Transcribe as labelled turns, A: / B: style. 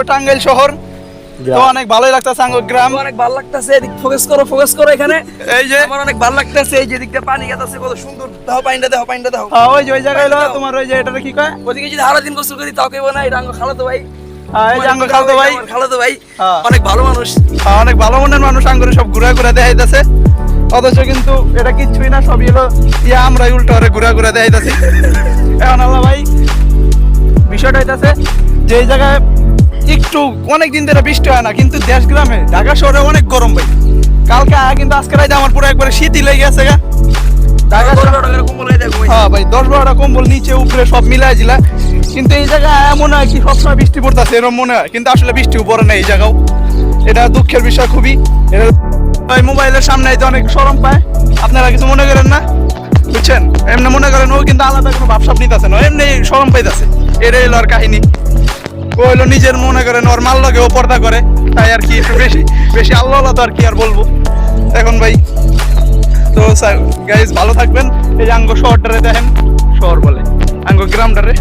A: টাঙ্গাইল শহর তো অনেক ভালোই লাগতেছে আঙ্গুর গ্রাম,
B: অনেক ভালো লাগতেছে। এদিক ফোকাস করো এখানে।
A: এই যে
B: আমার অনেক ভালো লাগতেছে। এই যে দিকটা পানি গেছে কত সুন্দর। দাও পানিটা দাও।
A: ওই যে ওই জায়গায় হলো তোমার ওই যে এটারে কি কয়,
B: ওদিকে যদি আরো দিন গোসল করি তাও কেবো না। এটা আঙ্গুর খালাতো ভাই।
A: এই যে আঙ্গুর খালতো ভাই,
B: খালাতো ভাই
A: হ্যাঁ।
B: অনেক ভালো মানুষ।
A: অনেক ভালো মনের মানুষ। আঙ্গুরে সব ঘুরা ঘুরা দেখাইতেছে, অথচ কিন্তু এটা কিচ্ছুই না, সবই হলো আমরাই উল্টো করে ঘুরা দেখাইতেছি। এখন আল্লাহ ভাই বিষয়টা হইতাছে যে এই জায়গায় একটু অনেক দিন ধরে বৃষ্টি হয় না, কিন্তু দেশ গ্রামে ঢাকা শহরে অনেক গরম ভাই। কালকে কিন্তু আজকে রাইতে আমার পুরো একবারে শীতই লেগে গেছে গা। ঢাকা হ্যাঁ ভাই 10-12টা কম্বল নিচে উপরে সব মিলাই দিলা, কিন্তু এই জায়গায় মনে হয় কি সবসময় বৃষ্টি পড়তেছে এরকম মনে হয়, কিন্তু আসলে বৃষ্টিও পড়ে না এই জায়গাও। এটা দুঃখের বিষয় খুবই। এটা ভাই মোবাইলের সামনে আইতে অনেক শরম পায়, আপনারা কিছু মনে করেন না, বুঝছেন? এমনি মনে করেন ও কিন্তু আলাদা কোনো ভাবসাব নিতেছে না, এমনি শরম পাইতেছে। এটাই হলো আর কাহিনী। ও হলো নিজের মনে করেন ওর মাল লাগে ও পর্দা করে, তাই আর কি একটু বেশি আল্লাহ তো আর কি আর বলবো এখন ভাই। তো গাইজ ভালো থাকবেন। এই যে আঙ্গ শহরটারে দেখেন, শহর বলে আঙ্গ গ্রামটারে